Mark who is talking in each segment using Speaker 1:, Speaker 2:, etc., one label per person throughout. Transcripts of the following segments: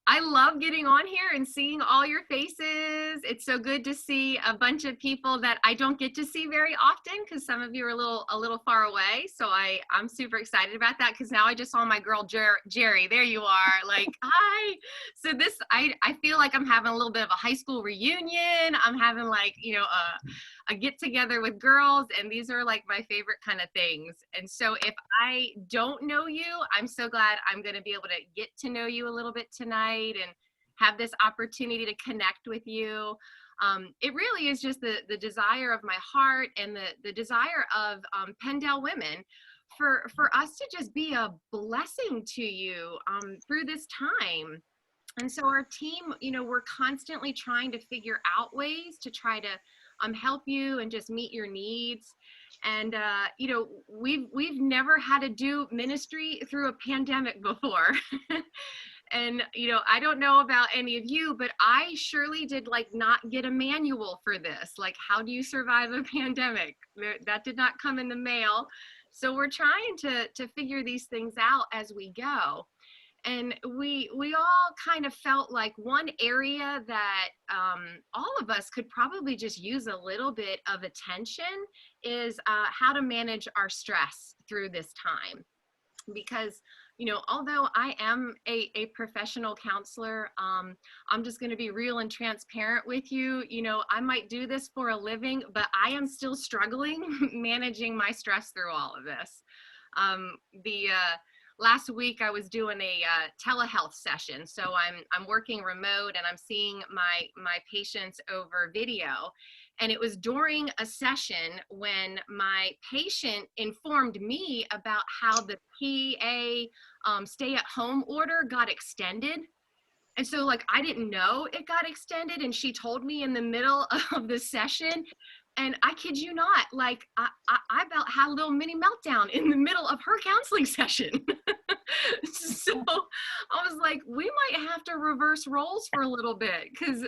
Speaker 1: I love getting on here and seeing all your faces. It's so good to see a bunch of people that I don't get to see very often because some of you are a little far away. So I'm super excited about that because now I just saw my girl Jerry. There you are. Like, hi. So I feel like I'm having a little bit of a high school reunion. I'm having like, you know, a get together with girls, and these are like my favorite kind of things. And so if I don't know you, I'm so glad I'm going to be able to get to know you a little bit tonight and have this opportunity to connect with you. It really is just the desire of my heart and the desire of Pendel Women for us to just be a blessing to you through this time. And so our team, you know, we're constantly trying to figure out ways to try to help you and just meet your needs. And you know, we've never had to do ministry through a pandemic before. And you know, I don't know about any of you, but I surely did like not get a manual for this. Like, how do you survive a pandemic? That did not come in the mail. So we're trying to figure these things out as we go. And we all kind of felt like one area that all of us could probably just use a little bit of attention is how to manage our stress through this time. Because, you know, although I am a professional counselor, I'm just going to be real and transparent with you. You know, I might do this for a living, but I am still struggling managing my stress through all of this. Last week I was doing a telehealth session. So I'm working remote and I'm seeing my patients over video. And it was during a session when my patient informed me about how the PA stay at home order got extended. And so like, I didn't know it got extended, and she told me in the middle of the session. And I kid you not, like I about had a little mini meltdown in the middle of her counseling session. So I was like, we might have to reverse roles for a little bit, because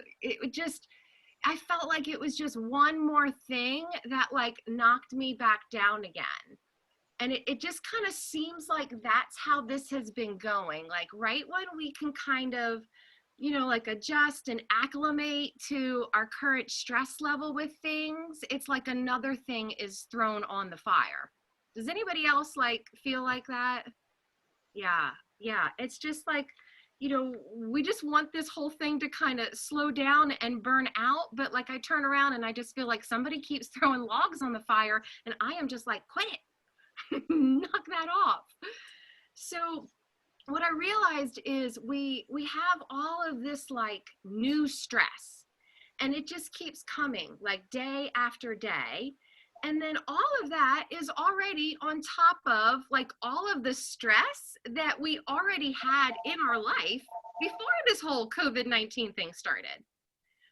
Speaker 1: I felt like it was just one more thing that like knocked me back down again. And it just kind of seems like that's how this has been going. Like right when we can kind of, you know, like adjust and acclimate to our current stress level with things, it's like another thing is thrown on the fire. Does anybody else like feel like that? Yeah, yeah. It's just like, you know, we just want this whole thing to kind of slow down and burn out. But like I turn around and I just feel like somebody keeps throwing logs on the fire and I am just like, quit it, knock that off. So what I realized is we have all of this like new stress, and it just keeps coming like day after day. And then all of that is already on top of like all of the stress that we already had in our life before this whole COVID-19 thing started.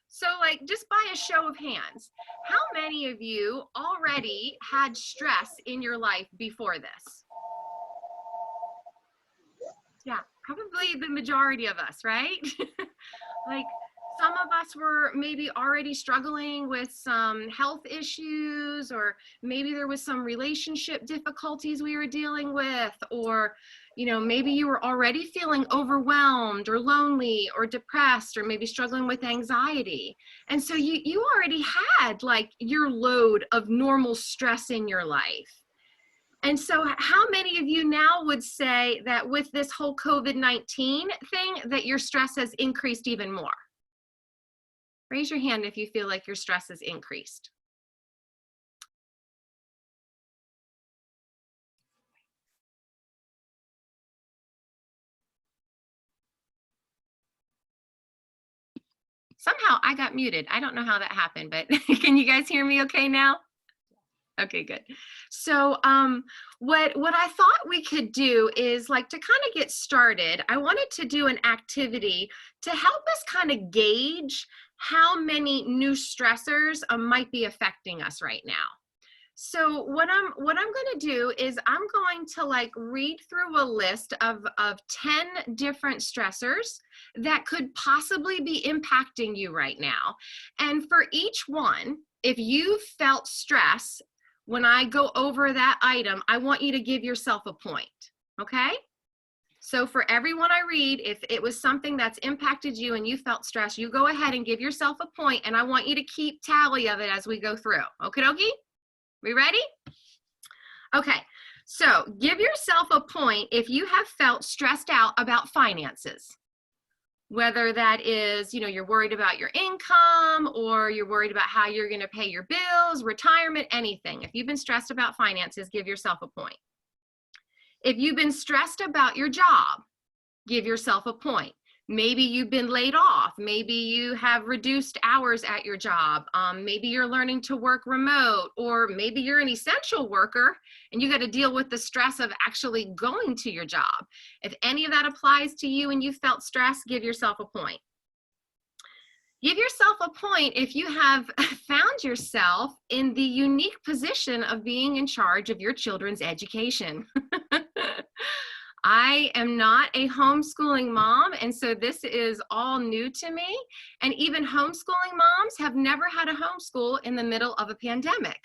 Speaker 1: So like, just by a show of hands, how many of you already had stress in your life before this? Yeah, probably the majority of us, right? Like some of us were maybe already struggling with some health issues, or maybe there was some relationship difficulties we were dealing with, or, you know, maybe you were already feeling overwhelmed or lonely or depressed, or maybe struggling with anxiety. And so you already had like your load of normal stress in your life. And so how many of you now would say that with this whole COVID-19 thing that your stress has increased even more? Raise your hand if you feel like your stress has increased. Somehow I got muted. I don't know how that happened, but can you guys hear me okay now? Okay, good. So what I thought we could do is like, to kind of get started, I wanted to do an activity to help us kind of gauge how many new stressors might be affecting us right now. So what I'm going to do is I'm going to like read through a list of 10 different stressors that could possibly be impacting you right now. And for each one, if you felt stress, when I go over that item, I want you to give yourself a point, okay? So for everyone I read, if it was something that's impacted you and you felt stressed, you go ahead and give yourself a point, and I want you to keep tally of it as we go through. Okie dokie? We ready? Okay, so give yourself a point if you have felt stressed out about finances. Whether that is, you're worried about your income, or you're worried about how you're going to pay your bills, retirement, anything. If you've been stressed about finances, give yourself a point. If you've been stressed about your job, give yourself a point. Maybe you've been laid off. Maybe you have reduced hours at your job. Maybe you're learning to work remote, or maybe you're an essential worker and you got to deal with the stress of actually going to your job. If any of that applies to you and you felt stress, give yourself a point. Give yourself a point if you have found yourself in the unique position of being in charge of your children's education. I am not a homeschooling mom, and so this is all new to me. And even homeschooling moms have never had a homeschool in the middle of a pandemic.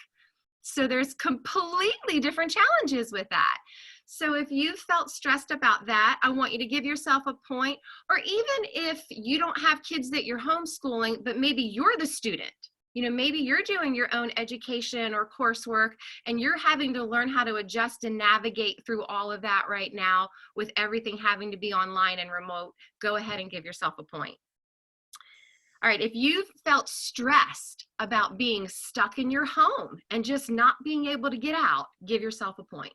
Speaker 1: So there's completely different challenges with that. So if you felt stressed about that, I want you to give yourself a point. Or even if you don't have kids that you're homeschooling, but maybe you're the student. Maybe you're doing your own education or coursework and you're having to learn how to adjust and navigate through all of that right now with everything having to be online and remote. Go ahead and give yourself a point. All right, if you've felt stressed about being stuck in your home and just not being able to get out, give yourself a point.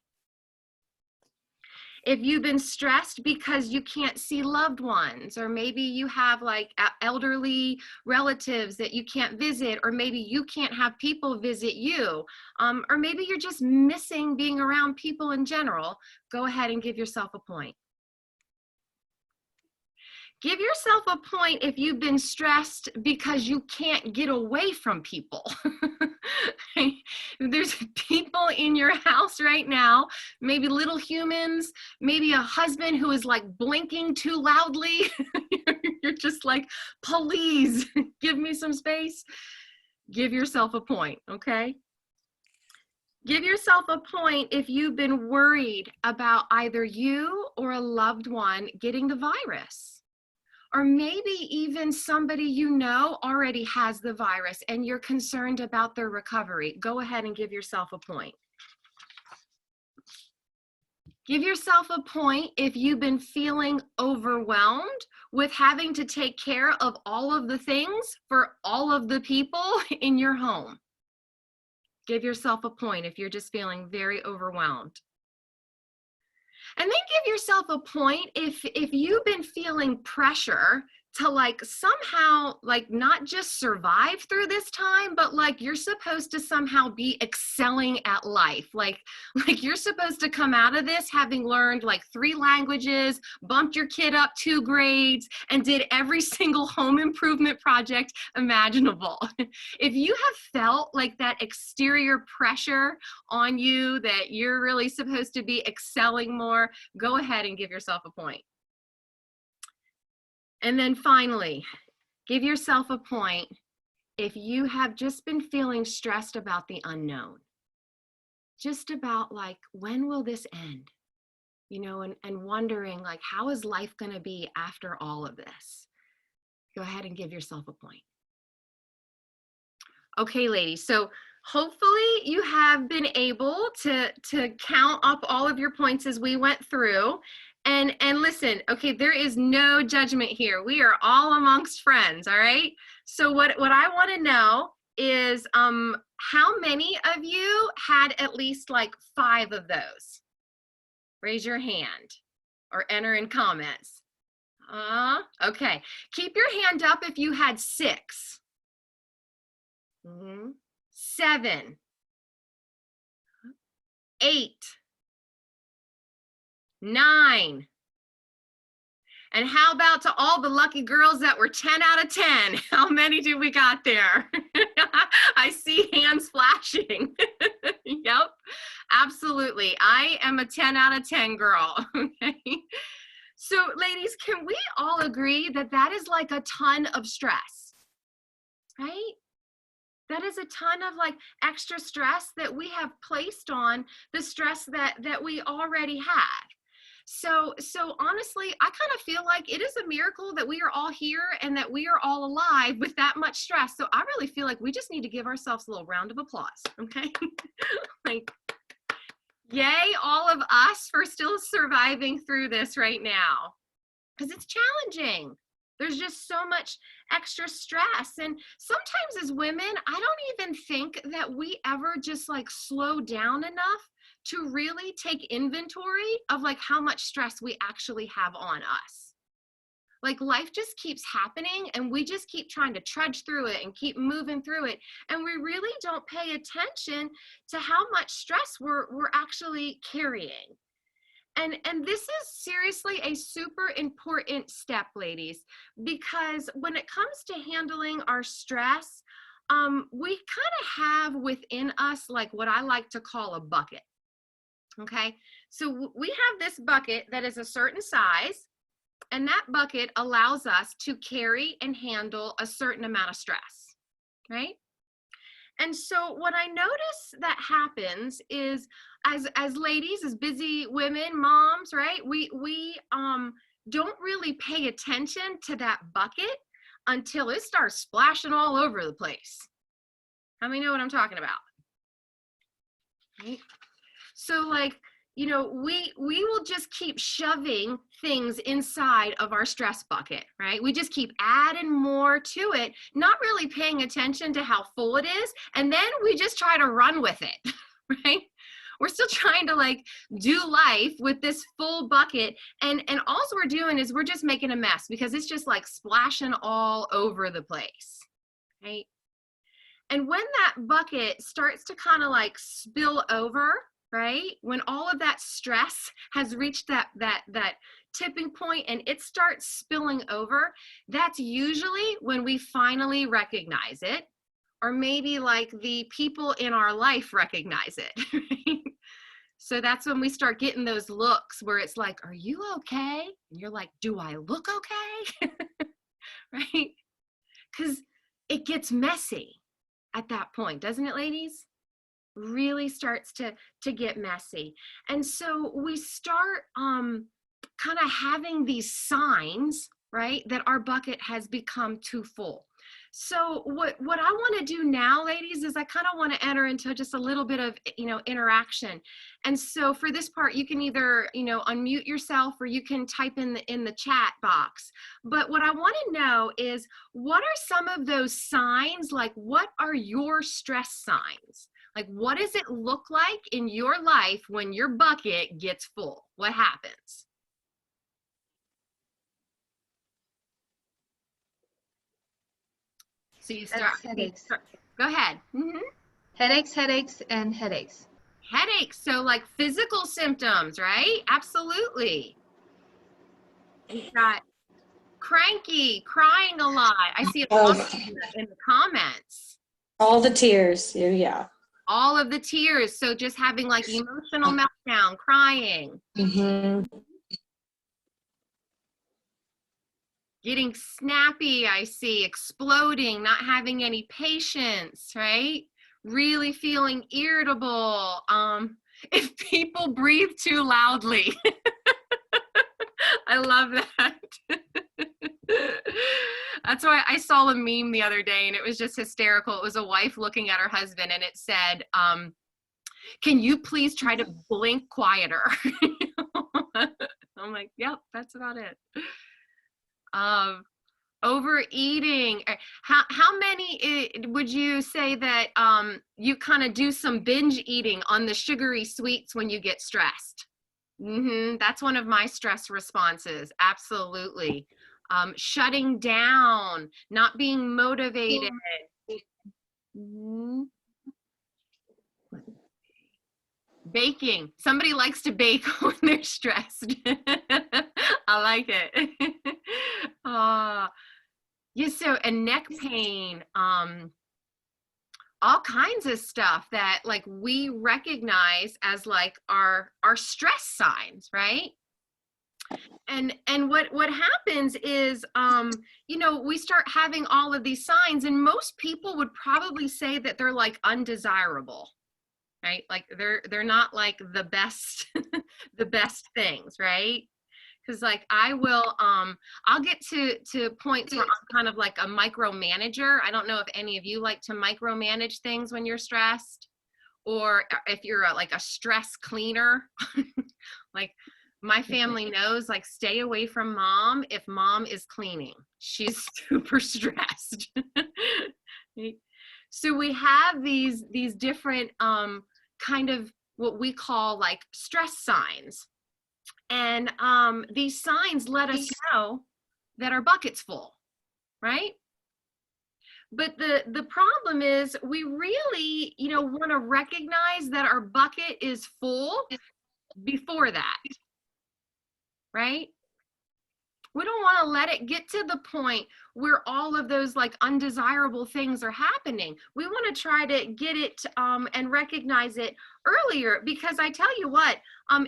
Speaker 1: If you've been stressed because you can't see loved ones, or maybe you have like elderly relatives that you can't visit, or maybe you can't have people visit you, or maybe you're just missing being around people in general, go ahead and give yourself a point. Give yourself a point if you've been stressed because you can't get away from people. There's people in your house right now, maybe little humans, maybe a husband who is like blinking too loudly. You're just like, please give me some space. Give yourself a point, okay? Give yourself a point if you've been worried about either you or a loved one getting the virus. Or maybe even somebody you know already has the virus and you're concerned about their recovery. Go ahead and give yourself a point. Give yourself a point if you've been feeling overwhelmed with having to take care of all of the things for all of the people in your home. Give yourself a point if you're just feeling very overwhelmed. And then give yourself a point if you've been feeling pressure to like somehow like not just survive through this time, but like you're supposed to somehow be excelling at life. Like you're supposed to come out of this having learned like 3 languages, bumped your kid up 2 grades, and did every single home improvement project imaginable. If you have felt like that exterior pressure on you that you're really supposed to be excelling more, go ahead and give yourself a point. And then finally, give yourself a point if you have just been feeling stressed about the unknown. Just about like, when will this end? And wondering like, how is life going to be after all of this? Go ahead and give yourself a point. Okay, ladies, so hopefully you have been able to count up all of your points as we went through. And listen, okay, there is no judgment here. We are all amongst friends, all right? So what I want to know is how many of you had at least like 5 of those? Raise your hand or enter in comments. Okay, keep your hand up if you had 6. 7, 8, 9. And how about to all the lucky girls that were 10 out of 10? How many do we got there? I see hands flashing. Yep, absolutely. I am a 10 out of 10 girl. Okay. So ladies, can we all agree that that is like a ton of stress, right? That is a ton of like extra stress that we have placed on the stress that we already had. So honestly, I kind of feel like it is a miracle that we are all here and that we are all alive with that much stress. So I really feel like we just need to give ourselves a little round of applause. Okay. Like, yay, all of us for still surviving through this right now, because it's challenging. There's just so much extra stress. And sometimes as women, I don't even think that we ever just like slow down enough to really take inventory of like how much stress we actually have on us. Like life just keeps happening and we just keep trying to trudge through it and keep moving through it. And we really don't pay attention to how much stress we're actually carrying. And this is seriously a super important step, ladies, because when it comes to handling our stress, we kind of have within us like what I like to call a bucket. Okay, so we have this bucket that is a certain size, and that bucket allows us to carry and handle a certain amount of stress, right? And so what I notice that happens is as ladies, as busy women, moms, right? We don't really pay attention to that bucket until it starts splashing all over the place. How many know what I'm talking about? Right? So like, you know, we will just keep shoving things inside of our stress bucket, right? We just keep adding more to it, not really paying attention to how full it is. And then we just try to run with it, right? We're still trying to like do life with this full bucket. And all we're doing is we're just making a mess because it's just like splashing all over the place, right? And when that bucket starts to kind of like spill over, right? When all of that stress has reached that tipping point and it starts spilling over, that's usually when we finally recognize it, or maybe like the people in our life recognize it. Right? So that's when we start getting those looks where it's like, are you okay? And you're like, do I look okay? Right? Because it gets messy at that point, doesn't it, ladies? Really starts to get messy. And so we start kind of having these signs, right, that our bucket has become too full. So what I want to do now, ladies, is I kind of want to enter into just a little bit of, you know, interaction. And so for this part, you can either, you know, unmute yourself or you can type in the chat box. But what I want to know is, what are some of those signs? Like, what are your stress signs? Like, what does it look like in your life when your bucket gets full? What happens? So you start, go ahead. Mm-hmm.
Speaker 2: Headaches, and headaches.
Speaker 1: Headaches, so like physical symptoms, right? Absolutely. You've got cranky, crying a lot. I see it all in the comments.
Speaker 3: All the tears, yeah.
Speaker 1: All of the tears, so just having like emotional meltdown, crying.
Speaker 3: Mm-hmm.
Speaker 1: Getting snappy, I see, exploding, not having any patience, right? Really feeling irritable. If people breathe too loudly. I love that. That's why I saw a meme the other day and it was just hysterical. It was a wife looking at her husband and it said, can you please try to blink quieter? I'm like, yep, that's about it. Overeating. How many would you say that you kind of do some binge eating on the sugary sweets when you get stressed? That's one of my stress responses. Absolutely. Shutting down, not being motivated. Baking. Somebody likes to bake when they're stressed. I like it. Yeah, so, and neck pain, all kinds of stuff that like we recognize as like our stress signs, right? And what happens is, you know, we start having all of these signs and most people would probably say that they're like undesirable. right? Like they're not like the best the best things, right? Because like I'll get to points where I'm kind of like a micromanager. I don't know if any of you like to micromanage things when you're stressed, or if you're like a stress cleaner. Like my family knows, like, stay away from mom if mom is cleaning. She's super stressed. Right? So we have these different kind of what we call like stress signs. And these signs let us know that our bucket's full, right? But the problem is we really, want to recognize that our bucket is full before that, right? We don't want to let it get to the point where all of those like undesirable things are happening. We want to try to get it and recognize it earlier, because I tell you what,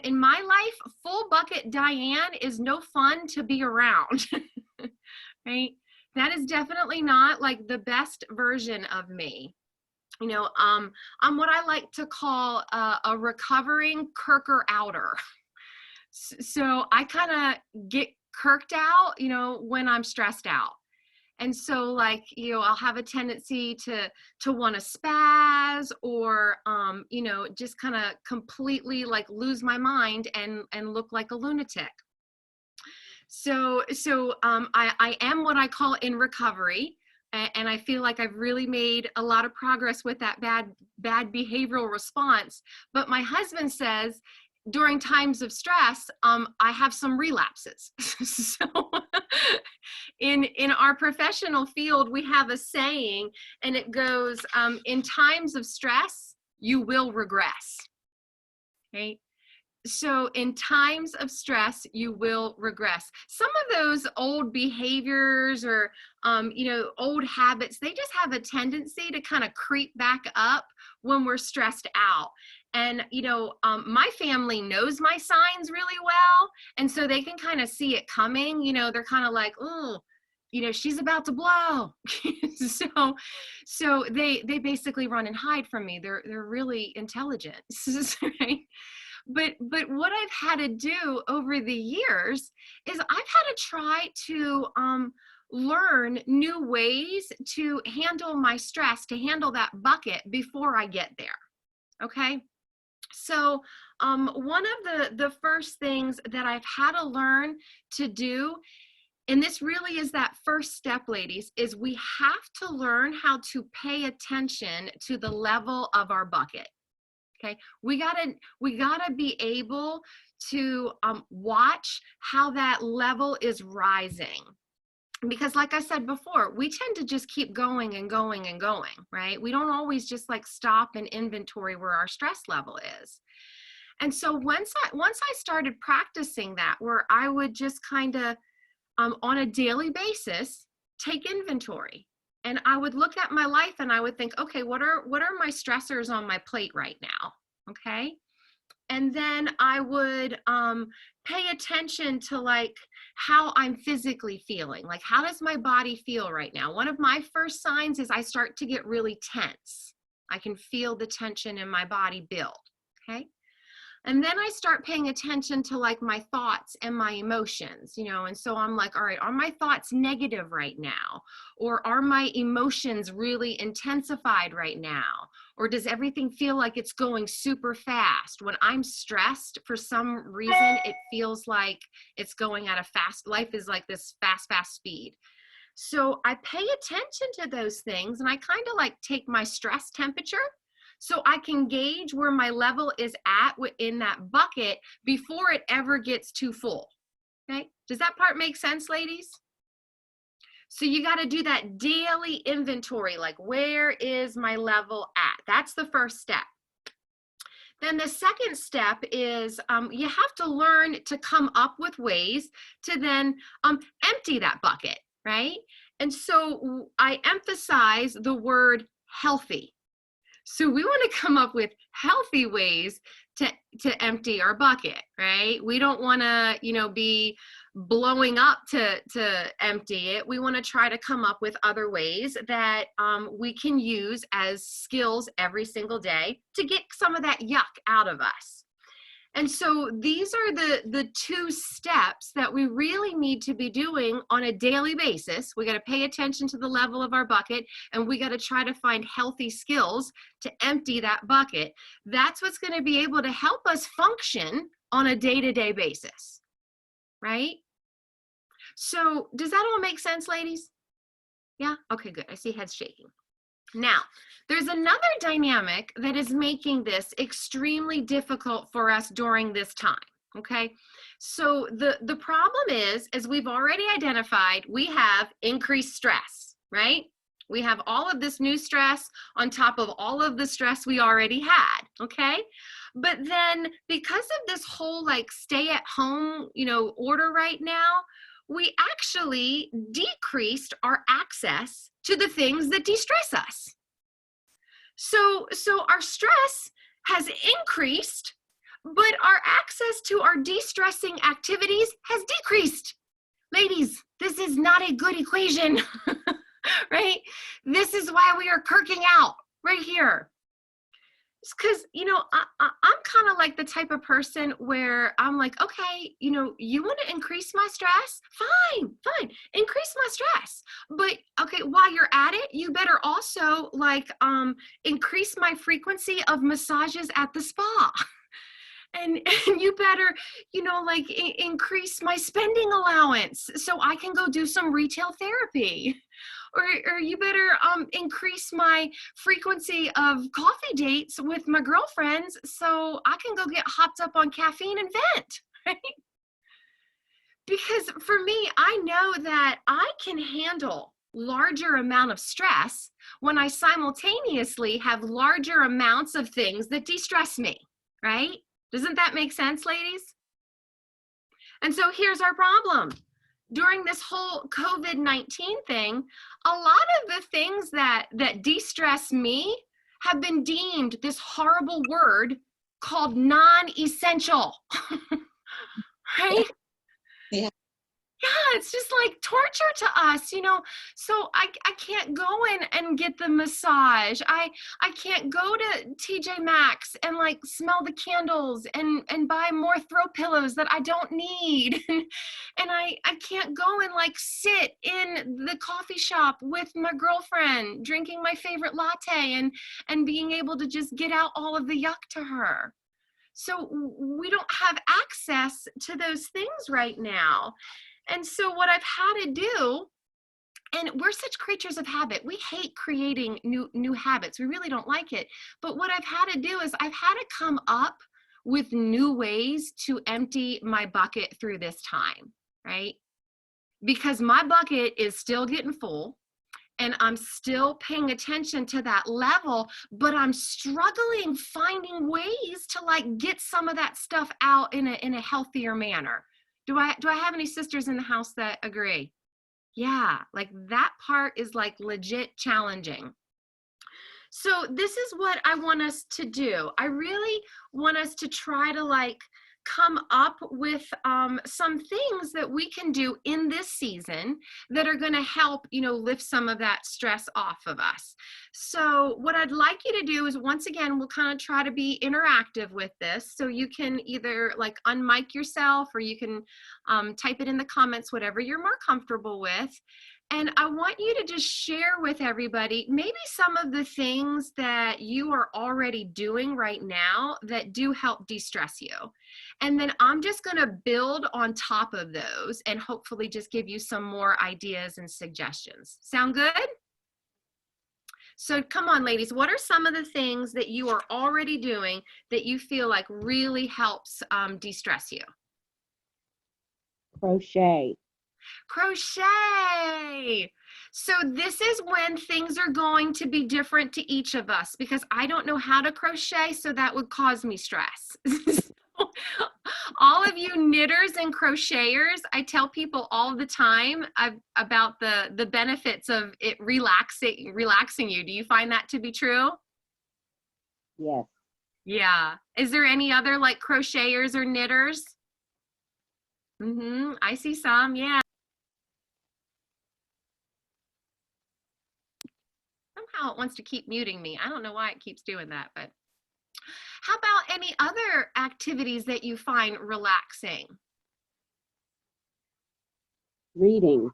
Speaker 1: in my life, full bucket Diane is no fun to be around, right? That is definitely not like the best version of me. I'm what I like to call a recovering Kirker outer. So I kind of get kirked out, when I'm stressed out. And so like, I'll have a tendency to want to spaz, or, just kind of completely like lose my mind and look like a lunatic. So I am what I call in recovery. And I feel like I've really made a lot of progress with that bad behavioral response. But my husband says, during times of stress, I have some relapses. So in our professional field, we have a saying, and it goes, in times of stress, you will regress. Okay? So in times of stress, you will regress. Some of those old behaviors or, old habits, they just have a tendency to kind of creep back up when we're stressed out. And, my family knows my signs really well. And so they can kind of see it coming. They're kind of like, oh, she's about to blow. So they basically run and hide from me. They're really intelligent, right? But what I've had to do over the years is I've had to try to learn new ways to handle my stress, to handle that bucket before I get there. Okay. So one of the first things that I've had to learn to do, and this really is that first step, ladies, is we have to learn how to pay attention to the level of our bucket. Okay, we gotta be able to watch how that level is rising. Because like I said before, we tend to just keep going and going and going, right? We don't always just like stop and inventory where our stress level is. And so once I started practicing that, where I would just kind of on a daily basis take inventory, and I would look at my life and I would think, okay, what are my stressors on my plate right now? Okay. And then I would pay attention to like how I'm physically feeling. Like, how does my body feel right now? One of my first signs is I start to get really tense. I can feel the tension in my body build. Okay. And then I start paying attention to like my thoughts and my emotions, and so I'm like, all right, are my thoughts negative right now? Or are my emotions really intensified right now? Or does everything feel like it's going super fast? When I'm stressed, for some reason, it feels like it's going at a fast, life is like this fast speed. So I pay attention to those things, and I kind of like take my stress temperature, so I can gauge where my level is at in that bucket before it ever gets too full. Okay, does that part make sense, ladies? So you got to do that daily inventory, like, where is my level at? That's the first step. Then the second step is you have to learn to come up with ways to then empty that bucket, right? And so I emphasize the word healthy. So we want to come up with healthy ways to empty our bucket, right? We don't want to, be blowing up to empty it. We want to try to come up with other ways that we can use as skills every single day to get some of that yuck out of us. And so these are the 2 steps that we really need to be doing on a daily basis. We got to pay attention to the level of our bucket, and we got to try to find healthy skills to empty that bucket. That's what's going to be able to help us function on a day-to-day basis, right? So does that all make sense, ladies? Yeah? Okay, good. I see heads shaking. Now, there's another dynamic that is making this extremely difficult for us during this time, okay? So the problem is, as we've already identified, we have increased stress, right? We have all of this new stress on top of all of the stress we already had, okay? But then because of this whole like stay at home, order right now, we actually decreased our access to the things that de-stress us. So our stress has increased, but our access to our de-stressing activities has decreased. Ladies, this is not a good equation, right? This is why we are kirking out right here. It's because, I'm kind of like the type of person where I'm like, okay, you want to increase my stress? Fine, increase my stress. But okay, while you're at it, you better also increase my frequency of massages at the spa. And you better, increase my spending allowance so I can go do some retail therapy. Or you better increase my frequency of coffee dates with my girlfriends so I can go get hopped up on caffeine and vent, right? Because for me, I know that I can handle larger amount of stress when I simultaneously have larger amounts of things that de-stress me, right? Doesn't that make sense, ladies? And so here's our problem. During this whole COVID-19 thing, a lot of the things that de-stress me have been deemed this horrible word called non-essential, right?
Speaker 3: Yeah.
Speaker 1: Yeah, it's just like torture to us, so I can't go in and get the massage. I can't go to TJ Maxx and smell the candles and buy more throw pillows that I don't need. And I can't go and sit in the coffee shop with my girlfriend drinking my favorite latte and being able to just get out all of the yuck to her. So we don't have access to those things right now. And so what I've had to do, and we're such creatures of habit, we hate creating new habits. We really don't like it. But what I've had to do is I've had to come up with new ways to empty my bucket through this time, right? Because my bucket is still getting full and I'm still paying attention to that level, but I'm struggling finding ways to get some of that stuff out in a healthier manner. Do I have any sisters in the house that agree? Yeah, that part is legit challenging. So this is what I want us to do. I really want us to try to come up with some things that we can do in this season that are going to help, lift some of that stress off of us. So what I'd like you to do is, once again, we'll kind of try to be interactive with this. So you can either unmic yourself, or you can type it in the comments, whatever you're more comfortable with. And I want you to just share with everybody maybe some of the things that you are already doing right now that do help de-stress you. And then I'm just going to build on top of those and hopefully just give you some more ideas and suggestions. Sound good? So come on, ladies, what are some of the things that you are already doing that you feel really helps de-stress you?
Speaker 4: Crochet.
Speaker 1: Crochet. So this is when things are going to be different to each of us, because I don't know how to crochet, so that would cause me stress. All of you knitters and crocheters, I tell people all the time about the benefits of it relaxing you. Do you find that to be true?
Speaker 4: Yes.
Speaker 1: Yeah. Is there any other crocheters or knitters? I see some, yeah. Somehow it wants to keep muting me. I don't know why it keeps doing that, but how about any other activities that you find relaxing?
Speaker 4: Reading.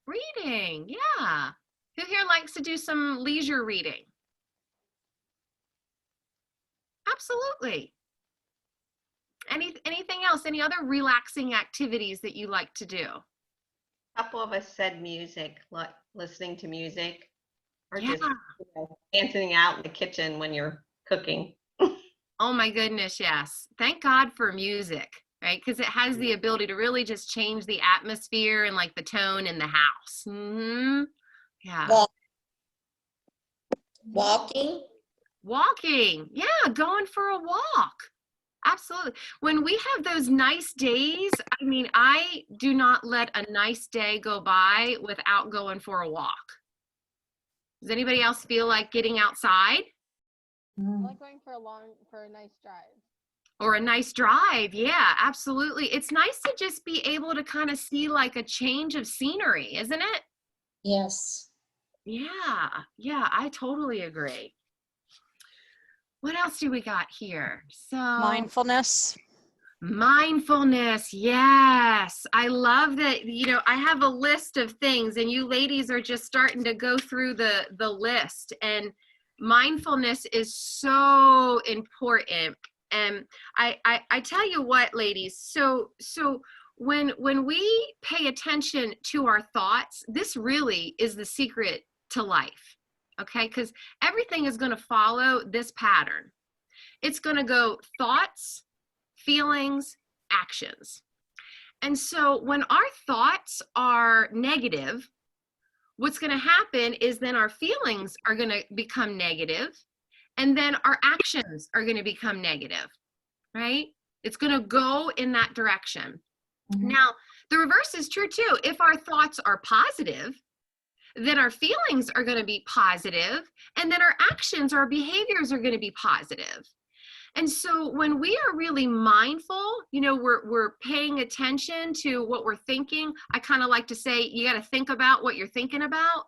Speaker 1: Reading, yeah. Who here likes to do some leisure reading? Absolutely. Anything else? Any other relaxing activities that you like to do?
Speaker 5: Couple of us said music, like listening to music, or
Speaker 1: Yeah.
Speaker 5: just dancing out in the kitchen when you're cooking.
Speaker 1: Oh my goodness, yes. Thank God for music, right? Because it has the ability to really just change the atmosphere and like the tone in the house. Yeah.
Speaker 3: Walking?
Speaker 1: Walking. Yeah, going for a walk. Absolutely. When we have those nice days, I mean, I do not let a nice day go by without going for a walk. Does anybody else feel like getting outside?
Speaker 6: I like going for a nice drive.
Speaker 1: Or a nice drive. Yeah, absolutely. It's nice to just be able to kind of see like a change of scenery, isn't it?
Speaker 3: Yes.
Speaker 1: Yeah, I totally agree. What else do we got here? So
Speaker 7: Mindfulness.
Speaker 1: mindfulness, yes. I love that, I have a list of things and you ladies are just starting to go through the list, and mindfulness is so important. And I tell you what, ladies, so when we pay attention to our thoughts, this really is the secret to life. Okay, because everything is going to follow this pattern. It's going to go thoughts, feelings, actions. And so when our thoughts are negative, what's going to happen is then our feelings are going to become negative, and then our actions are going to become negative, right? It's going to go in that direction. Now, the reverse is true too. If our thoughts are positive, then our feelings are going to be positive, and then our actions, our behaviors are going to be positive. And so when we are really mindful, we're paying attention to what we're thinking. I kind of like to say, you got to think about what you're thinking about.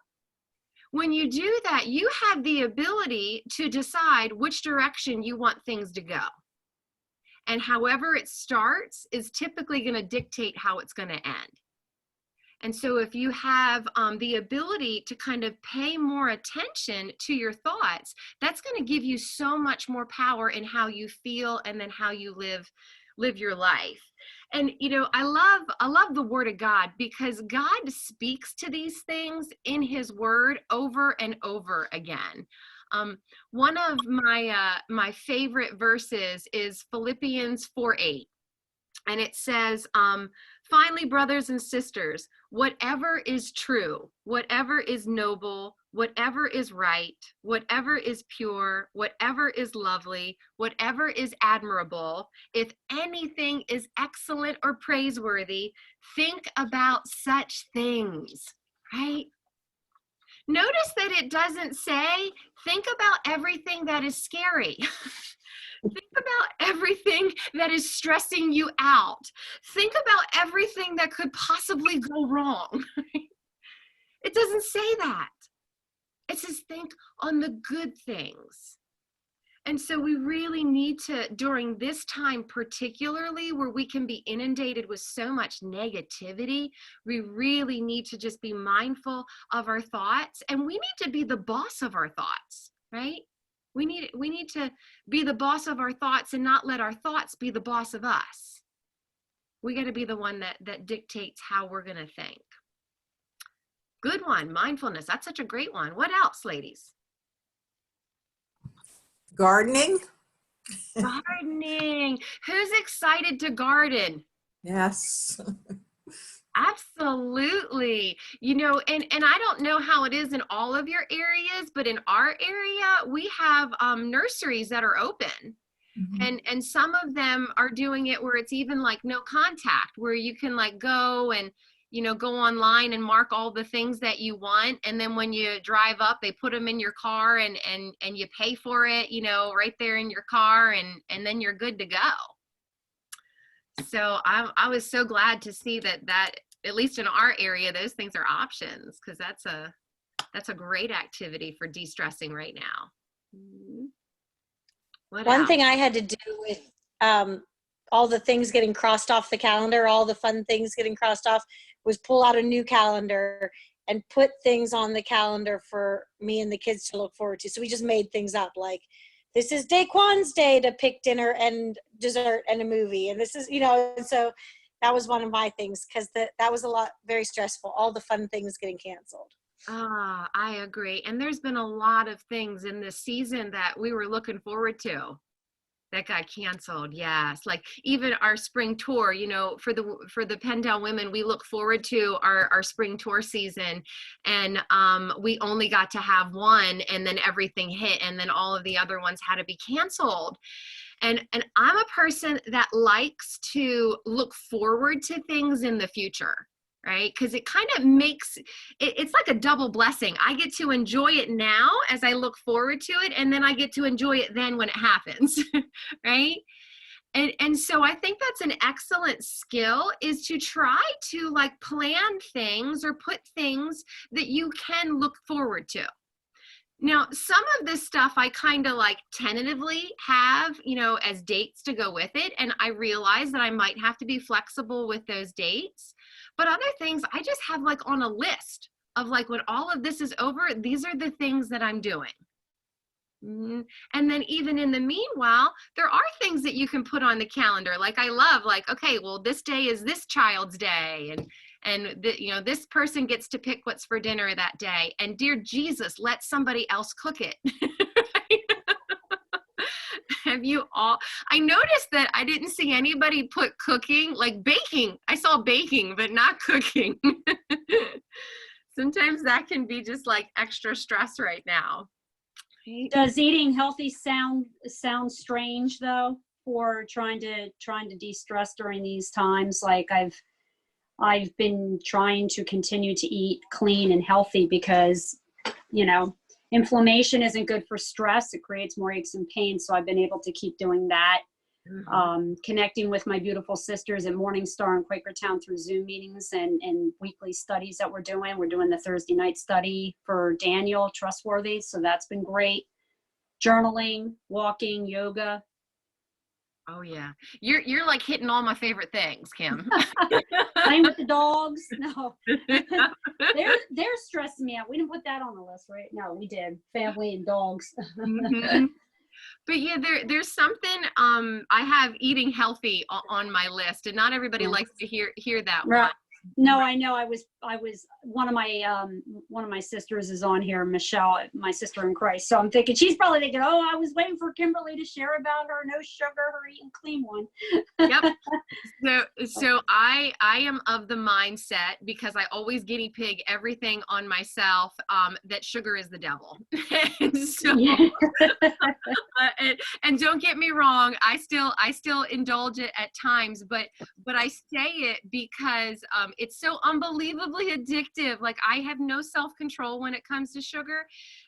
Speaker 1: When you do that, you have the ability to decide which direction you want things to go. And however it starts is typically going to dictate how it's going to end. And so if you have the ability to kind of pay more attention to your thoughts, that's going to give you so much more power in how you feel and then how you live your life. And I love the Word of God, because God speaks to these things in His Word over and over again. One of my favorite verses is Philippians 4:8. And it says, finally, brothers and sisters, whatever is true, whatever is noble, whatever is right, whatever is pure, whatever is lovely, whatever is admirable, if anything is excellent or praiseworthy, think about such things, right? Notice that it doesn't say, think about everything that is scary. Think about everything that is stressing you out. Think about everything that could possibly go wrong. It doesn't say that. It says think on the good things. And so we really need to, during this time particularly, where we can be inundated with so much negativity, we really need to just be mindful of our thoughts, and we need to be the boss of our thoughts, right? We need to be the boss of our thoughts and not let our thoughts be the boss of us. We got to be the one that dictates how we're going to think. Good one, mindfulness. That's such a great one. What else, ladies?
Speaker 8: Gardening?
Speaker 1: Gardening. Who's excited to garden?
Speaker 8: Yes.
Speaker 1: Absolutely. And I don't know how it is in all of your areas, but in our area, we have nurseries that are open. And some of them are doing it where it's even like no contact, where you can like go and, go online and mark all the things that you want. And then when you drive up, they put them in your car and you pay for it, right there in your car, and then you're good to go. So I was so glad to see that at least in our area, those things are options, because that's a great activity for de-stressing right now. Mhm. What
Speaker 7: One
Speaker 1: else?
Speaker 7: thing I had to do with all the things getting crossed off the calendar, all the fun things getting crossed off, was pull out a new calendar and put things on the calendar for me and the kids to look forward to. So we just made things up like, this is Daquan's day to pick dinner and dessert and a movie. And this is, and so that was one of my things, because that was a lot, very stressful, all the fun things getting canceled.
Speaker 1: Ah, I agree. And there's been a lot of things in this season that we were looking forward to that got canceled. Yes. Like even our spring tour, for the PennDel women, we look forward to our spring tour season. And we only got to have one, and then everything hit, and then all of the other ones had to be canceled. And I'm a person that likes to look forward to things in the future, right? Because it kind of makes it's like a double blessing. I get to enjoy it now as I look forward to it, and then I get to enjoy it then when it happens, right? And so I think that's an excellent skill, is to try to like plan things or put things that you can look forward to. Now, some of this stuff I kind of like tentatively have, as dates to go with it. And I realize that I might have to be flexible with those dates. But other things I just have like on a list of like, when all of this is over, these are the things that I'm doing. And then even in the meanwhile, there are things that you can put on the calendar. Like I love like, okay, well, this day is this child's day. And this person gets to pick what's for dinner that day. And dear Jesus, let somebody else cook it. Have you all? I noticed that I didn't see anybody put cooking, like baking. I saw baking, but not cooking. Sometimes that can be just like extra stress right now. Right?
Speaker 9: Does eating healthy sound strange though, for trying to de-stress during these times? Like I've been trying to continue to eat clean and healthy because, inflammation isn't good for stress. It creates more aches and pains. So I've been able to keep doing that. Mm-hmm. Connecting with my beautiful sisters at Morningstar and Quakertown through Zoom meetings and weekly studies that we're doing. We're doing the Thursday night study for Daniel Trustworthy. So that's been great. Journaling, walking, yoga.
Speaker 1: Oh yeah. You're like hitting all my favorite things, Kim.
Speaker 9: Playing with the dogs. No, they're stressing me out. We didn't put that on the list, right? No, we did. Family and dogs.
Speaker 1: Mm-hmm. But yeah, there's something, I have eating healthy on my list, and not everybody likes to hear that
Speaker 9: right.
Speaker 1: one.
Speaker 9: No, I know. I was one of my sisters is on here, Michelle, my sister in Christ. So I'm thinking she's probably thinking, oh, I was waiting for Kimberly to share about her no sugar, her eating clean one.
Speaker 1: Yep. So I am of the mindset, because I always guinea pig everything on myself, that sugar is the devil. And so, and don't get me wrong, I still indulge it at times, but I say it because it's so unbelievably addictive. Like I have no self-control when it comes to sugar.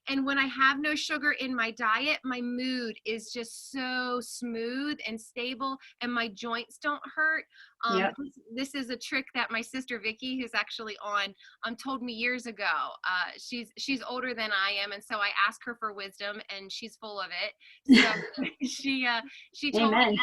Speaker 1: And when I have no sugar in my diet, my mood is just so smooth and stable, and my joints don't hurt. Yep. This is a trick that my sister Vicky, who's actually on, told me years ago. She's older than I am, and so I asked her for wisdom, and she's full of it. So she told me.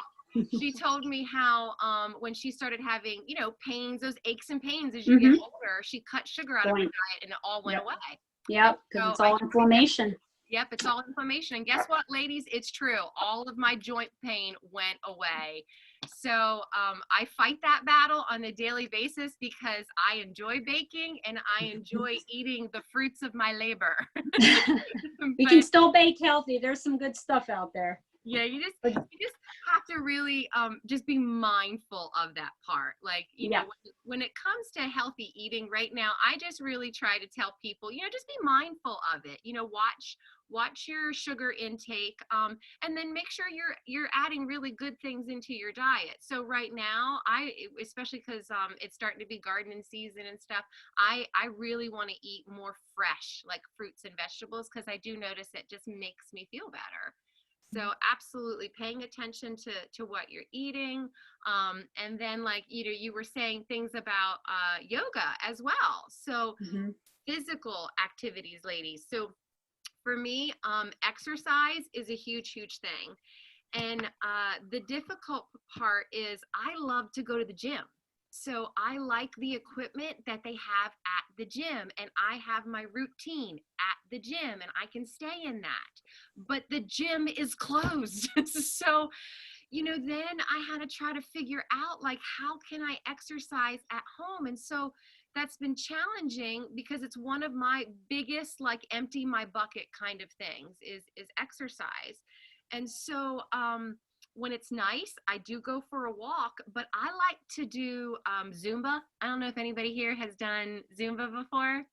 Speaker 1: She told me how when she started having, pains, those aches and pains as you get older, she cut sugar out of her diet, and it all went away.
Speaker 9: Yep, because it's all inflammation.
Speaker 1: Yep, it's all inflammation. And guess what, ladies? It's true. All of my joint pain went away. So I fight that battle on a daily basis because I enjoy baking and I enjoy eating the fruits of my labor.
Speaker 9: You can still bake healthy. There's some good stuff out there.
Speaker 1: Yeah, you just have to really just be mindful of that part. Like, you know, when it comes to healthy eating right now, I just really try to tell people, just be mindful of it. Watch your sugar intake, and then make sure you're adding really good things into your diet. So right now, especially because it's starting to be gardening season and stuff, I really want to eat more fresh, like fruits and vegetables, because I do notice it just makes me feel better. So absolutely paying attention to what you're eating. And then like, you were saying things about yoga as well. So
Speaker 9: Mhm.
Speaker 1: physical activities, ladies. So for me, exercise is a huge, huge thing. And the difficult part is I love to go to the gym. So I like the equipment that they have at the gym, and I have my routine at the gym, and I can stay in that. But the gym is closed. So, then I had to try to figure out like, how can I exercise at home? And so that's been challenging because it's one of my biggest, like, empty my bucket kind of things is exercise. And so, when it's nice, I do go for a walk, but I like to do Zumba. I don't know if anybody here has done Zumba before.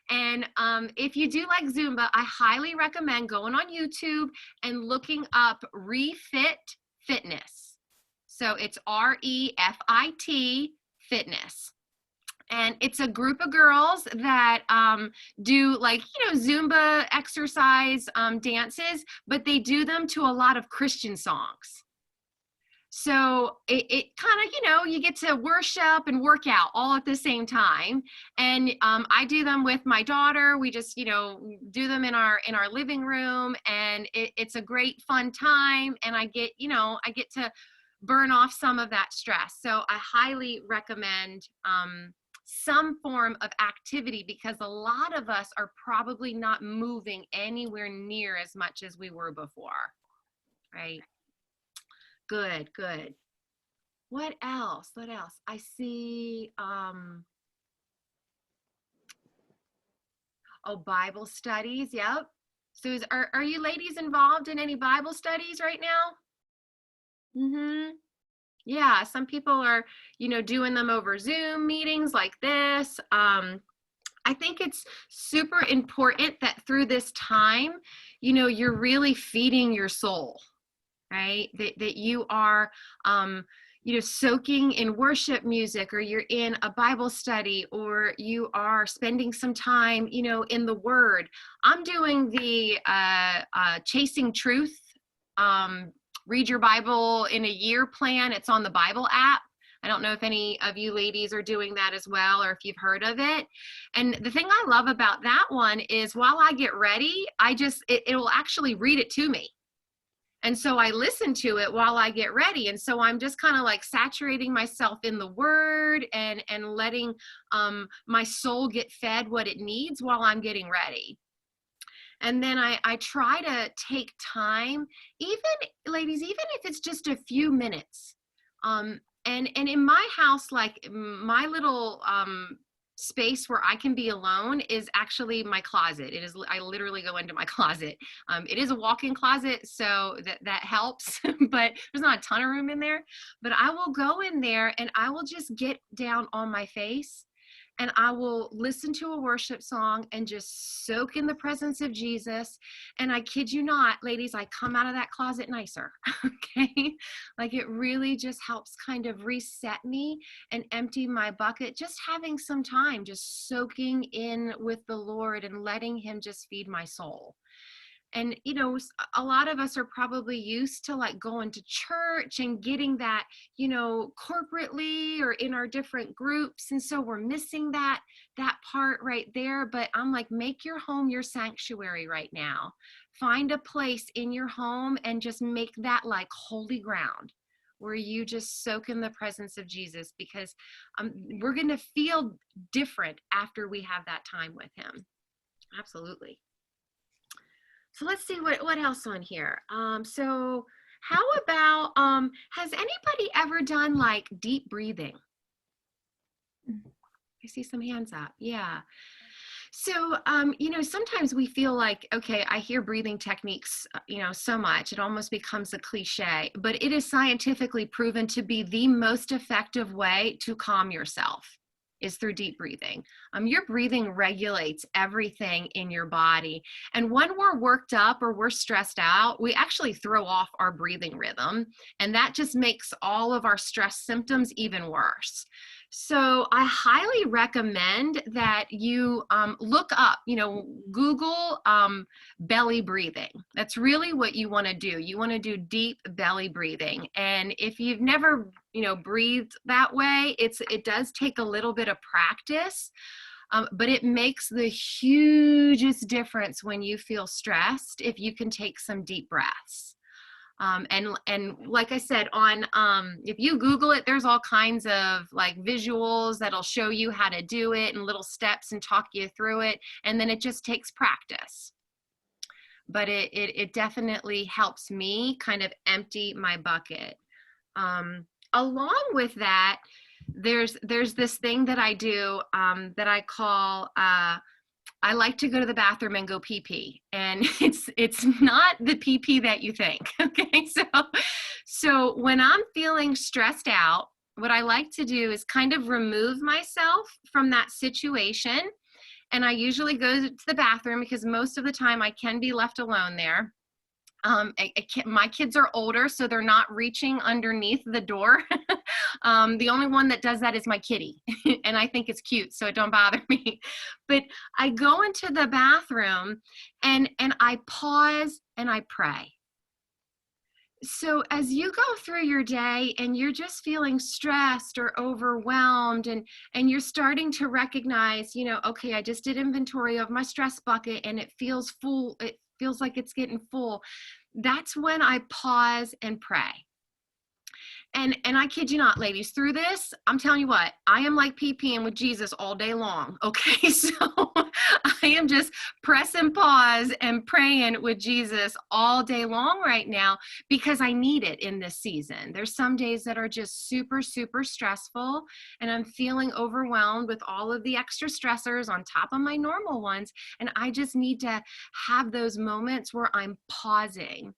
Speaker 1: And if you do like Zumba, I highly recommend going on YouTube and looking up Refit Fitness. So it's REFIT Fitness. And it's a group of girls that do like, Zumba exercise dances, but they do them to a lot of Christian songs. So it kind of, you get to worship and work out all at the same time. And I do them with my daughter. We just, do them in our living room, and it's a great fun time. And I get to burn off some of that stress. So I highly recommend some form of activity, because a lot of us are probably not moving anywhere near as much as we were before, right? Good, good. What else? I see, Bible studies. Yep. So are you ladies involved in any Bible studies right now? Mm-hmm. Yeah, some people are, doing them over Zoom meetings like this. I think it's super important that through this time, you're really feeding your soul, right? That you are, soaking in worship music, or you're in a Bible study, or you are spending some time, in the Word. I'm doing the Chasing Truth, Read Your Bible in a Year plan. It's on the Bible app. I don't know if any of you ladies are doing that as well, or if you've heard of it. And the thing I love about that one is while I get ready, it will actually read it to me. And so I listen to it while I get ready. And so I'm just kind of like saturating myself in the Word and letting my soul get fed what it needs while I'm getting ready. And then I try to take time, ladies, even if it's just a few minutes. And in my house, like my little space where I can be alone is actually my closet. I literally go into my closet. It is a walk-in closet, so that helps, but there's not a ton of room in there. But I will go in there and I will just get down on my face, and I will listen to a worship song and just soak in the presence of Jesus. And I kid you not, ladies, I come out of that closet nicer, okay? Like it really just helps kind of reset me and empty my bucket, just having some time, just soaking in with the Lord and letting him just feed my soul. And, a lot of us are probably used to like going to church and getting that, corporately or in our different groups. And so we're missing that part right there. But I'm like, make your home your sanctuary right now. Find a place in your home and just make that like holy ground where you just soak in the presence of Jesus, because we're going to feel different after we have that time with him. Absolutely. So let's see what else on here. So how about, has anybody ever done like deep breathing? I see some hands up. Yeah. So, sometimes we feel like, okay, I hear breathing techniques, so much, it almost becomes a cliche, but it is scientifically proven to be the most effective way to calm yourself. Is through deep breathing. Your breathing regulates everything in your body. And when we're worked up or we're stressed out, we actually throw off our breathing rhythm. And that just makes all of our stress symptoms even worse. So I highly recommend that you look up, Google belly breathing. That's really what you want to do. You want to do deep belly breathing. And if you've never, breathed that way, it does take a little bit of practice. But it makes the hugest difference when you feel stressed if you can take some deep breaths. And like I said, if you Google it, there's all kinds of like visuals that'll show you how to do it and little steps and talk you through it. And then it just takes practice. But it definitely helps me kind of empty my bucket. Along with that, there's this thing that I do that I call I like to go to the bathroom and go pee pee, and it's not the pee pee that you think. Okay, so when I'm feeling stressed out, what I like to do is kind of remove myself from that situation, and I usually go to the bathroom because most of the time I can be left alone there. My kids are older, so they're not reaching underneath the door. The only one that does that is my kitty, and I think it's cute, so it don't bother me. But I go into the bathroom and I pause and I pray. So as you go through your day and you're just feeling stressed or overwhelmed and you're starting to recognize, okay, I just did inventory of my stress bucket and it feels full. It feels like it's getting full. That's when I pause and pray. And I kid you not, ladies, through this, I'm telling you what, I am like pee-peeing with Jesus all day long, okay? So I am just pressing pause and praying with Jesus all day long right now because I need it in this season. There's some days that are just super, super stressful, and I'm feeling overwhelmed with all of the extra stressors on top of my normal ones, and I just need to have those moments where I'm pausing.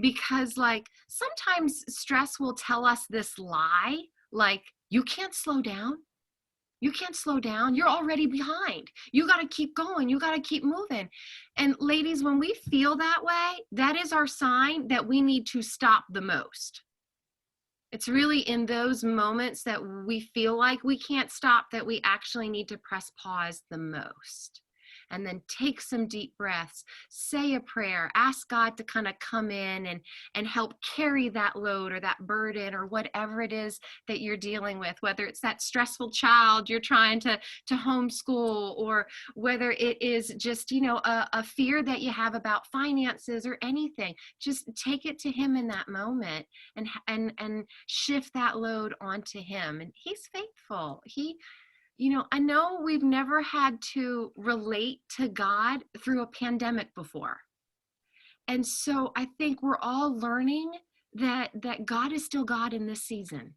Speaker 1: Because like sometimes stress will tell us this lie, like you can't slow down. You can't slow down. You're already behind. You got to keep going. You got to keep moving. And ladies, when we feel that way, that is our sign that we need to stop the most. It's really in those moments that we feel like we can't stop that we actually need to press pause the most. And then take some deep breaths, say a prayer, ask God to kind of come in and help carry that load or that burden or whatever it is that you're dealing with, whether it's that stressful child you're trying to homeschool, or whether it is just, a fear that you have about finances or anything. Just take it to him in that moment and shift that load onto him. And he's faithful. I know we've never had to relate to God through a pandemic before. And so I think we're all learning that God is still God in this season,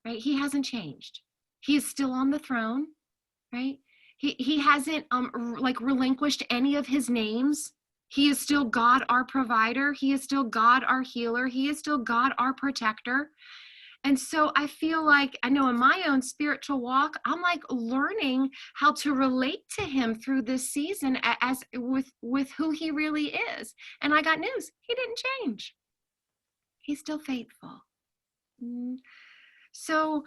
Speaker 1: right? He hasn't changed. He is still on the throne, right? He hasn't relinquished any of his names. He is still God, our provider. He is still God, our healer. He is still God, our protector. And so I feel like, I know in my own spiritual walk, I'm like learning how to relate to him through this season as with who he really is. And I got news, he didn't change. He's still faithful. So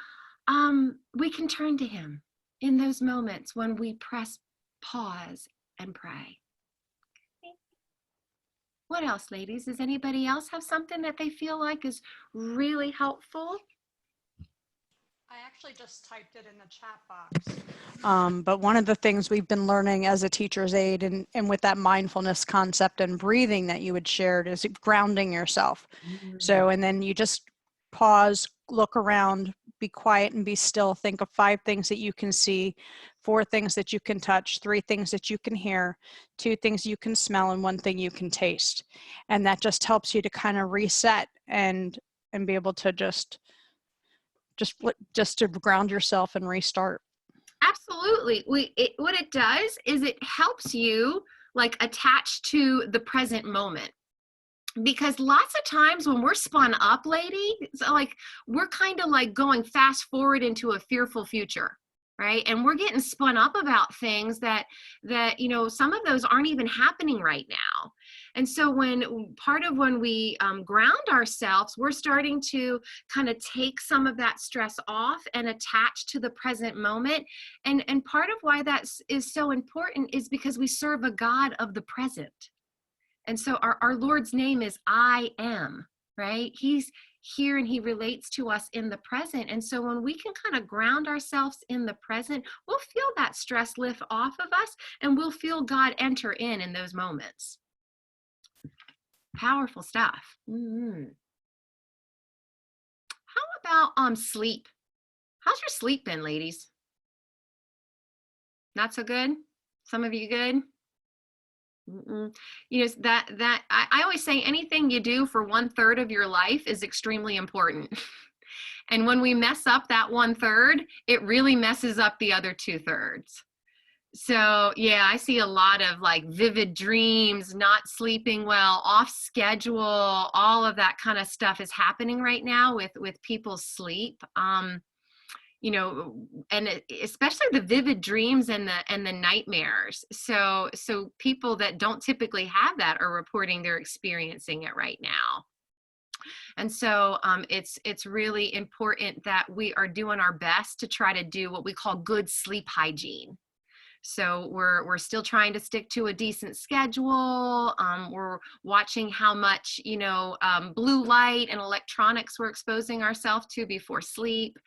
Speaker 1: we can turn to him in those moments when we press pause and pray. What else, ladies? Does anybody else have something that they feel like is really helpful?
Speaker 10: I actually just typed it in the chat box. But one of the things we've been learning as a teacher's aide and with that mindfulness concept and breathing that you had shared is grounding yourself. So, and then you just pause, look around, be quiet and be still. Think of 5 things that you can see, 4 things that you can touch, 3 things that you can hear, 2 things you can smell, and 1 thing you can taste. And that just helps you to kind of reset and be able to just to ground yourself and restart.
Speaker 1: Absolutely. What it does is it helps you like attach to the present moment. Because lots of times when we're spun up, lady, so like we're kind of like going fast forward into a fearful future, right? And we're getting spun up about things that some of those aren't even happening right now. And so when we ground ourselves, we're starting to kind of take some of that stress off and attach to the present moment. And part of why that is so important is because we serve a God of the present. And so our Lord's name is I am, right? He's here and he relates to us in the present. And so when we can kind of ground ourselves in the present, we'll feel that stress lift off of us and we'll feel God enter in those moments. Powerful stuff. Mm-hmm. How about sleep? How's your sleep been, ladies? Not so good? Some of you good? Mm-mm. You know, that I always say anything you do for 1/3 of your life is extremely important. And when we mess up that 1/3, it really messes up the other 2/3. So yeah, I see a lot of like vivid dreams, not sleeping well, off schedule, all of that kind of stuff is happening right now with people's sleep. You know, and especially the vivid dreams and the nightmares. So people that don't typically have that are reporting they're experiencing it right now. And so it's really important that we are doing our best to try to do what we call good sleep hygiene. So we're still trying to stick to a decent schedule. We're watching how much, you know, blue light and electronics we're exposing ourselves to before sleep.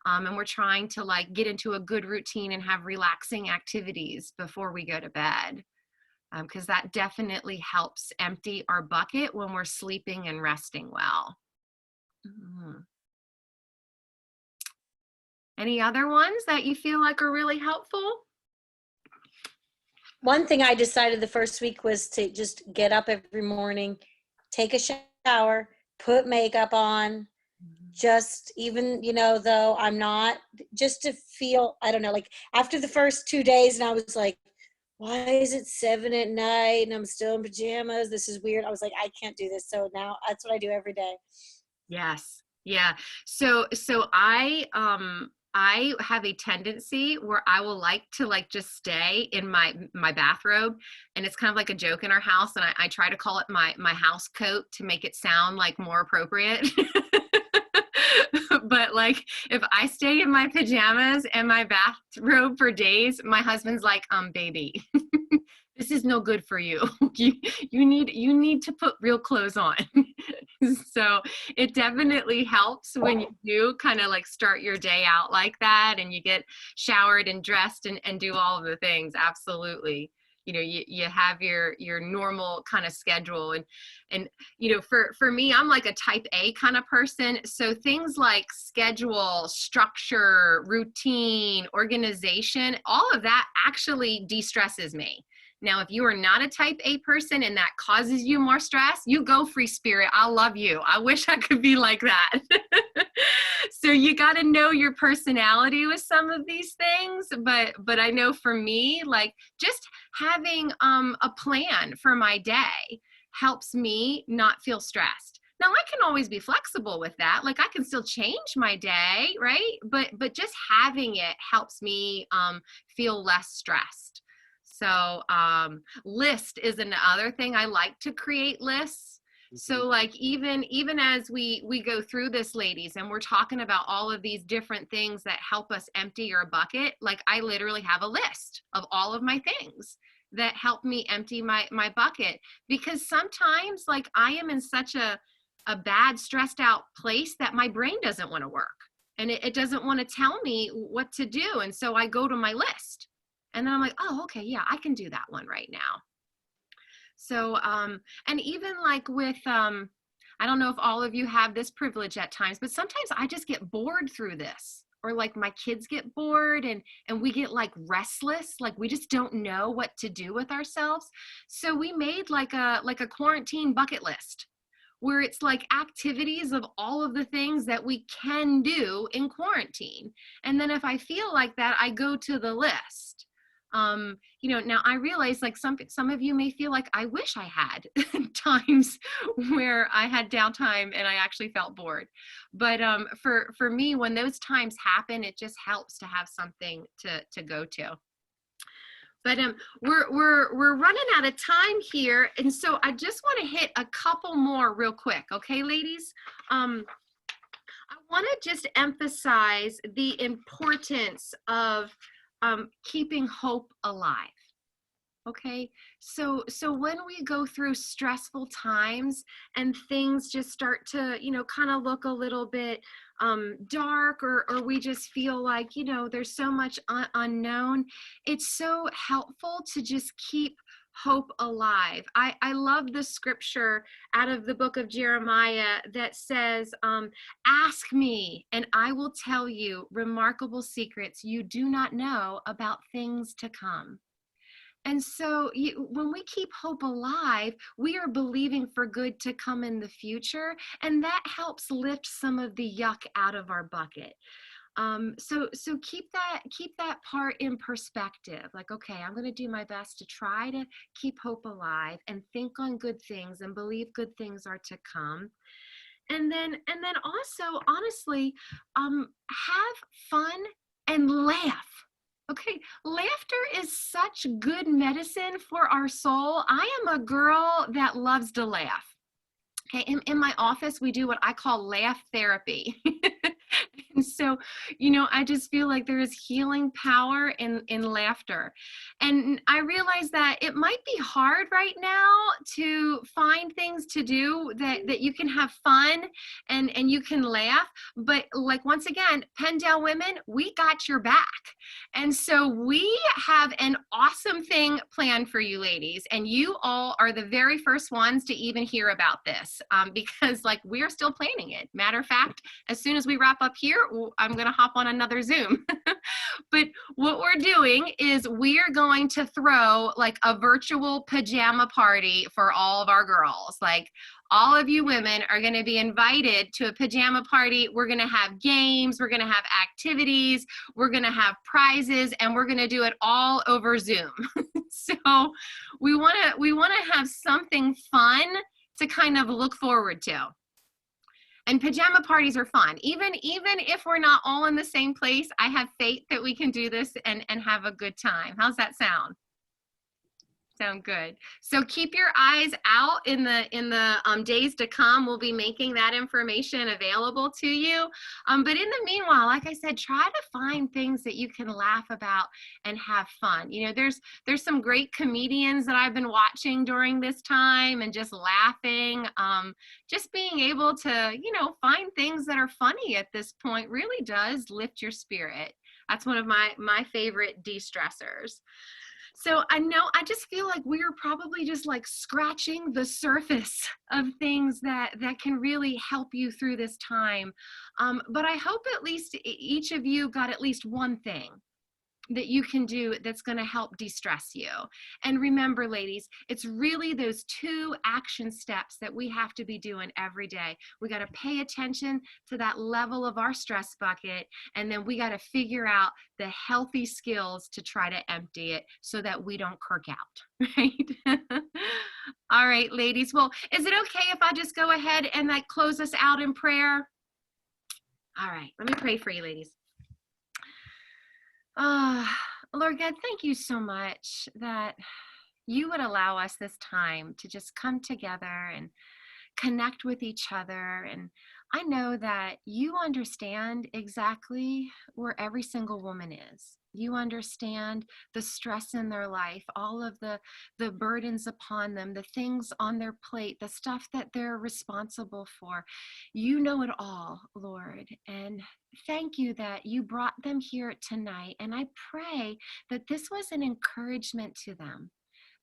Speaker 1: And we're trying to like get into a good routine and have relaxing activities before we go to bed. Because that definitely helps empty our bucket when we're sleeping and resting well. Mm-hmm. Any other ones that you feel like are really helpful?
Speaker 7: One thing I decided the first week was to just get up every morning, take a shower, put makeup on, just even, you know, though I'm not, just to feel, I don't know, like after the first 2 days and I was like, why is it 7 at night and I'm still in pajamas? This is weird. I was like, I can't do this. So now that's what I do every day.
Speaker 1: Yes. Yeah. So I have a tendency where I will like to like just stay in my bathrobe, and it's kind of like a joke in our house, and I try to call it my house coat to make it sound like more appropriate. But like if I stay in my pajamas and my bathrobe for days, my husband's like, baby, this is no good for you. You need to put real clothes on. So it definitely helps when you do kind of like start your day out like that and you get showered and dressed and do all of the things. Absolutely. You know, you have your normal kind of schedule and you know, for me, I'm like a type A kind of person. So things like schedule, structure, routine, organization, all of that actually de-stresses me. Now, if you are not a type A person and that causes you more stress, you go, free spirit. I love you. I wish I could be like that. So you got to know your personality with some of these things. But I know for me, like just having a plan for my day helps me not feel stressed. Now, I can always be flexible with that. Like I can still change my day, right? But just having it helps me feel less stressed. So list is another thing. I like to create lists. So like even as we go through this, ladies, and we're talking about all of these different things that help us empty our bucket, like I literally have a list of all of my things that help me empty my bucket, because sometimes like I am in such a bad, stressed out place that my brain doesn't want to work and it doesn't want to tell me what to do. And so I go to my list. And then I'm like, oh, okay, yeah, I can do that one right now. So, and even like with, I don't know if all of you have this privilege at times, but sometimes I just get bored through this, or like my kids get bored and we get like restless, like we just don't know what to do with ourselves. So we made like a quarantine bucket list, where it's like activities of all of the things that we can do in quarantine. And then if I feel like that, I go to the list. You know, now I realize like some of you may feel like I wish I had times where I had downtime and I actually felt bored. But for me, when those times happen, it just helps to have something to go to. But we're running out of time here, and so I just want to hit a couple more real quick, okay, ladies? I want to just emphasize the importance of keeping hope alive. Okay, so when we go through stressful times and things just start to, kind of look a little bit dark, or we just feel like, there's so much unknown, it's so helpful to just keep hope alive. I love the scripture out of the book of Jeremiah that says, ask me and I will tell you remarkable secrets you do not know about things to come. And so when we keep hope alive, we are believing for good to come in the future, and that helps lift some of the yuck out of our bucket. So keep that part in perspective. Like, okay, I'm going to do my best to try to keep hope alive and think on good things and believe good things are to come. And then also, honestly, have fun and laugh. Okay, laughter is such good medicine for our soul. I am a girl that loves to laugh. Okay, in my office, we do what I call laugh therapy. And so, I just feel like there is healing power in laughter. And I realize that it might be hard right now to find things to do that you can have fun and you can laugh. But like, once again, Pendel Women, we got your back. And so we have an awesome thing planned for you ladies. And you all are the very first ones to even hear about this because we're still planning it. Matter of fact, as soon as we wrap up here, I'm going to hop on another Zoom. But what we're doing is we are going to throw a virtual pajama party for all of our girls. All of you women are going to be invited to a pajama party. We're going to have games, we're going to have activities, we're going to have prizes, and we're going to do it all over Zoom. So we want to have something fun to kind of look forward to. And pajama parties are fun. Even if we're not all in the same place, I have faith that we can do this and have a good time. How's that sound? Sound good. So keep your eyes out in the days to come. We'll be making that information available to you. But in the meanwhile, like I said, try to find things that you can laugh about and have fun. There's some great comedians that I've been watching during this time and just laughing. Just being able to, find things that are funny at this point really does lift your spirit. That's one of my favorite de-stressors. So I just feel like we are probably just scratching the surface of things that can really help you through this time. But I hope at least each of you got at least one thing that you can do that's going to help de-stress you. And remember, ladies, it's really those 2 action steps that we have to be doing every day. We got to pay attention to that level of our stress bucket, and then we got to figure out the healthy skills to try to empty it so that we don't kirk out, right? All right, ladies. Well, is it okay if I just go ahead and close us out in prayer? All right, let me pray for you, ladies. Lord God, thank you so much that you would allow us this time to just come together and connect with each other. And I know that you understand exactly where every single woman is. You understand the stress in their life, all of the burdens upon them, the things on their plate, the stuff that they're responsible for. You know it all, Lord. And thank you that you brought them here tonight. And I pray that this was an encouragement to them,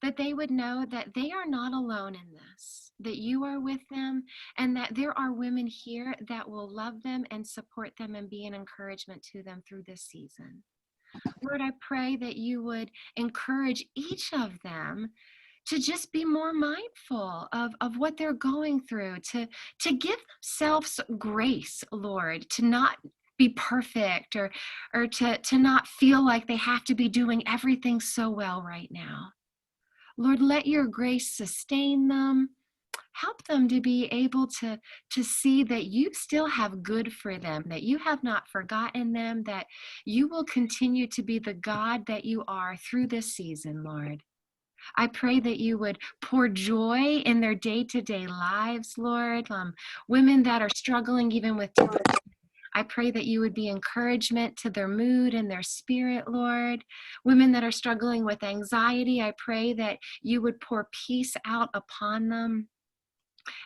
Speaker 1: that they would know that they are not alone in this, that you are with them, and that there are women here that will love them and support them and be an encouragement to them through this season. Lord, I pray that you would encourage each of them to just be more mindful of what they're going through, to give themselves grace, Lord, to not be perfect or to not feel like they have to be doing everything so well right now. Lord, let your grace sustain them, help them to be able to see that you still have good for them, that you have not forgotten them, that you will continue to be the God that you are through this season, Lord. I pray that you would pour joy in their day-to-day lives, Lord. Women that are struggling even with depression, I pray that you would be encouragement to their mood and their spirit, Lord. Women that are struggling with anxiety, I pray that you would pour peace out upon them.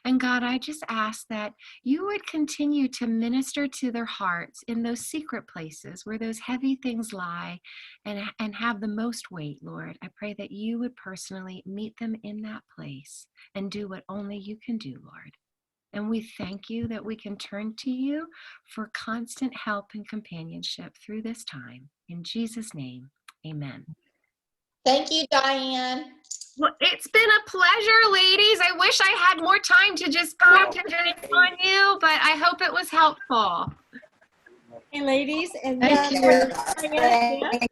Speaker 1: And God, I just ask that you would continue to minister to their hearts in those secret places where those heavy things lie and have the most weight, Lord. I pray that you would personally meet them in that place and do what only you can do, Lord. And we thank you that we can turn to you for constant help and companionship through this time. In Jesus' name, amen.
Speaker 3: Thank you, Diane.
Speaker 1: Well, it's been a pleasure, ladies. I wish I had more time to just concentrate on you, but I hope it was helpful.
Speaker 7: Hey, ladies. And
Speaker 3: Thank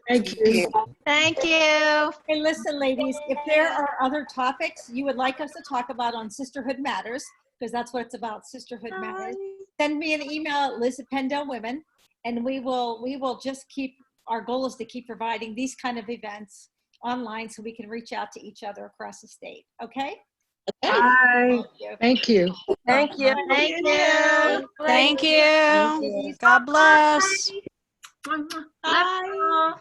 Speaker 8: Thank you.
Speaker 5: Thank you.
Speaker 7: Hey, listen, ladies, if there are other topics you would like us to talk about on Sisterhood Matters, because that's what it's about, Sisterhood Matters, send me an email at Liz@PendleWomen, and we will just keep, our goal is to keep providing these kind of events online so we can reach out to each other across the state. Okay?
Speaker 8: Bye.
Speaker 7: Thank you.
Speaker 8: Thank you.
Speaker 5: Thank you.
Speaker 10: Thank you. God bless.
Speaker 1: Love you
Speaker 7: Bye.
Speaker 1: all.